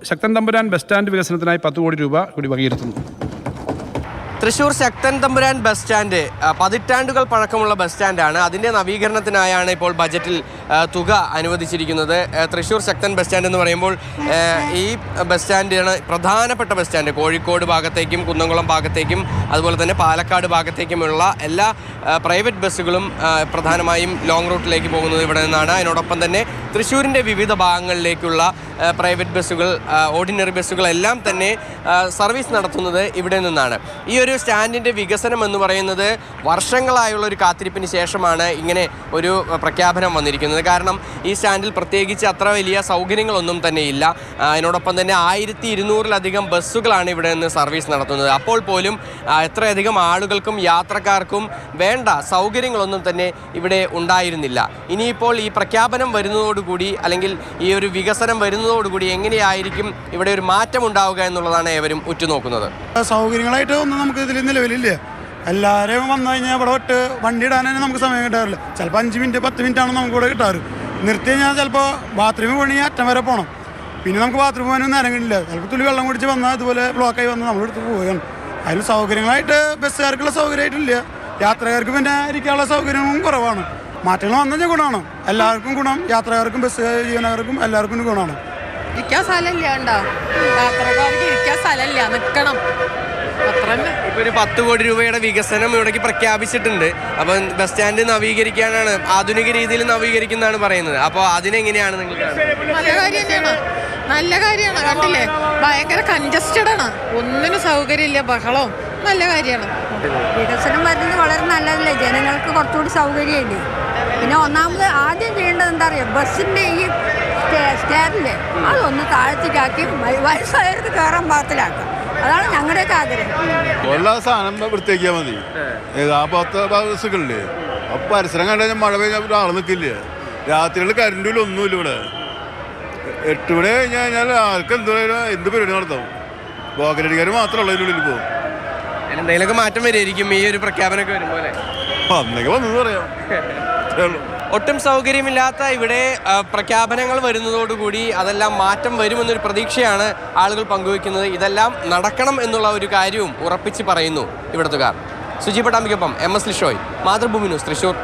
Sakthan Thampuran bus stand വികസനത്തിനായി 10 കോടി രൂപ കൂടി വകയിരുത്തുന്നു. തൃശ്ശൂർ ശക്തൻ തമ്പുരാൻ ബസ് സ്റ്റാൻഡ് പതിറ്റാണ്ടുകൾ പഴക്കമുള്ള ബസ് സ്റ്റാൻഡാണ്. അതിൻ്റെ നവീകരണത്തിനായാണ് ഇപ്പോൾ ബജറ്റിൽ തുക അനുവദിച്ചിരിക്കുന്നത്. തൃശ്ശൂർ ശക്തൻ ബസ് സ്റ്റാൻഡ് എന്ന് പറയുമ്പോൾ ഈ ബസ് സ്റ്റാൻഡാണ് പ്രധാനപ്പെട്ട ബസ് സ്റ്റാൻഡ്. കോഴിക്കോട് ഭാഗത്തേക്കും കുന്നംകുളം ഭാഗത്തേക്കും അതുപോലെ തന്നെ പാലക്കാട് ഭാഗത്തേക്കുമുള്ള എല്ലാ പ്രൈവറ്റ് ബസ്സുകളും പ്രധാനമായും ലോങ് റൂട്ടിലേക്ക് പോകുന്നത് ഇവിടെ നിന്നാണ്. അതിനോടൊപ്പം തന്നെ തൃശ്ശൂരിൻ്റെ വിവിധ ഭാഗങ്ങളിലേക്കുള്ള പ്രൈവറ്റ് ബസ്സുകൾ, ഓർഡിനറി ബസ്സുകളെല്ലാം തന്നെ സർവീസ് നടത്തുന്നത് ഇവിടെ നിന്നാണ്. ഈ ഒരു സ്റ്റാൻഡിൻ്റെ വികസനം എന്ന് പറയുന്നത് വർഷങ്ങളായുള്ള ഒരു കാത്തിരിപ്പിന് ശേഷമാണ് ഇങ്ങനെ ഒരു പ്രഖ്യാപനം വന്നിരിക്കുന്നത്. കാരണം ഈ സ്റ്റാൻഡിൽ പ്രത്യേകിച്ച് അത്ര വലിയ സൗകര്യങ്ങളൊന്നും തന്നെ ഇല്ല. അതിനോടൊപ്പം തന്നെ 1200-ലധികം ബസ്സുകളാണ് ഇവിടെ നിന്ന് സർവീസ് നടത്തുന്നത്. അപ്പോൾ പോലും എത്രയധികം ആളുകൾക്കും യാത്രക്കാർക്കും വേണ്ട സൗകര്യങ്ങളൊന്നും തന്നെ ഇവിടെ ഉണ്ടായിരുന്നില്ല. ഇനിയിപ്പോൾ ഈ പ്രഖ്യാപനം വരുന്നതോടുകൂടി അല്ലെങ്കിൽ ഈ ഒരു വികസനം വരുന്നതോടുകൂടി എങ്ങനെയായിരിക്കും ഇവിടെ ഒരു മാറ്റം ഉണ്ടാവുക എന്നുള്ളതാണ് ഏവരും ഉറ്റുനോക്കുന്നത്. സൗകര്യങ്ങളായിട്ട് ഒന്നും നമുക്ക് ഇതിൽ നിലവിലില്ല. എല്ലാവരും വന്നു കഴിഞ്ഞാൽ ഇവിടെ വിട്ട് വണ്ടി ഇടാൻ തന്നെ നമുക്ക് സമയം കിട്ടാറില്ല. ചിലപ്പോൾ 5 മിനിറ്റ് 10 മിനിറ്റാണ് നമുക്ക് ഇവിടെ കിട്ടാറ്. നിർത്തി കഴിഞ്ഞാൽ ചിലപ്പോൾ ബാത്റൂമിൽ പോകണമെങ്കിൽ അറ്റം വരെ പോകണം. പിന്നെ നമുക്ക് ബാത്റൂമിൽ പോകാനൊന്നും നേരം കിട്ടില്ല. ചിലപ്പോൾ തുള്ളി വെള്ളം കുടിച്ച് വന്നാൽ ഇതുപോലെ ബ്ലോക്കായി വന്ന് നമ്മളെടുത്ത് പോവുകയാണ്. അതിൽ സൗകര്യങ്ങളായിട്ട് ബസ്സുകാർക്കുള്ള സൗകര്യമായിട്ടില്ല. യാത്രക്കാർക്ക് പിന്നെ ഇരിക്കാനുള്ള സൗകര്യങ്ങളും കുറവാണ്. മാറ്റങ്ങൾ വന്നു ഗുണമാണ്. എല്ലാവർക്കും ഗുണം. യാത്രക്കാർക്കും ബസ് ജീവനക്കാർക്കും എല്ലാവർക്കും ഗുണമാണ്. ഇരിക്കാൻ സ്ഥലമില്ല, ഉണ്ടോ? യാത്രക്കാർക്ക് ഇരിക്കാൻ സ്ഥലമില്ല, നിൽക്കണം. ഇപ്പോൾ ഒരു 10 കോടി രൂപയുടെ വികസനം ഇവിടേക്ക് പ്രഖ്യാപിച്ചിട്ടുണ്ട്. അപ്പം ബസ് സ്റ്റാൻഡ് നവീകരിക്കാനാണ്, ആധുനിക രീതിയിൽ നവീകരിക്കുന്നതാണ് പറയുന്നത്. അപ്പോൾ അതിനെങ്ങനെയാണ് നിങ്ങൾ? നല്ല കാര്യം തന്നെയാണ്, നല്ല കാര്യമാണ്. കണ്ടില്ലേ, ഭയങ്കര കൺജസ്റ്റഡ് ആണ്, ഒന്നിനും സൗകര്യമില്ല, ബഹളവും. നല്ല കാര്യമാണ്. വികസനം വരുന്നത് വളരെ നല്ലതല്ലേ, ജനങ്ങൾക്ക് കുറച്ചുകൂടി സൗകര്യമില്ലേ. പിന്നെ ഒന്നാമത് ആദ്യം ചെയ്യേണ്ടത് എന്താ പറയുക, ബസ്സിൻ്റെ ഈ സ്റ്റേറില്ലേ അതൊന്ന് താഴത്തേക്കാക്കി വയസ്സായവർക്ക് കയറാൻ പാകത്തിലാക്കാം. അതാണ് ഞങ്ങളുടെയൊക്കെ ആഗ്രഹം. എല്ലാ സാധനം വൃത്തിയാക്കിയാൽ മതി. ആ 10 ബസ്സുകളില്ലേ, അപ്പോൾ പരിസരം കണ്ടുകഴിഞ്ഞാൽ മഴ പെയ്ഞ്ഞാൽ ആൾ നിൽക്കില്ല. രാത്രികളിൽ കറണ്ടിൽ ഒന്നുമില്ല. ഇവിടെ 8 മണി കഴിഞ്ഞ് കഴിഞ്ഞാൽ ആർക്ക് എന്ത് പരിപാടി നടത്താം. പോക്കലടിക്കാർ മാത്രമല്ല ഇതിനുള്ളിൽ പോകും. എന്തെങ്കിലുമൊക്കെ മാറ്റം വരുമായിരിക്കും ഈ ഒരു പ്രഖ്യാപനമൊക്കെ വരുമ്പോൾ. അന്നൊക്കെ വന്നെന്ന് പറയാം. ഒട്ടും സൗകര്യമില്ലാത്ത ഇവിടെ പ്രഖ്യാപനങ്ങൾ വരുന്നതോടുകൂടി അതെല്ലാം മാറ്റം വരുമെന്നൊരു പ്രതീക്ഷയാണ് ആളുകൾ പങ്കുവയ്ക്കുന്നത്. ഇതെല്ലാം നടക്കണം എന്നുള്ള ഒരു കാര്യവും ഉറപ്പിച്ച് പറയുന്നു ഇവിടുത്തുകാർ. സുജി പട്ടാമ്പിക്കൊപ്പം MS ലിഷോയ്, മാതൃഭൂമി ന്യൂസ്, തൃശ്ശൂർ.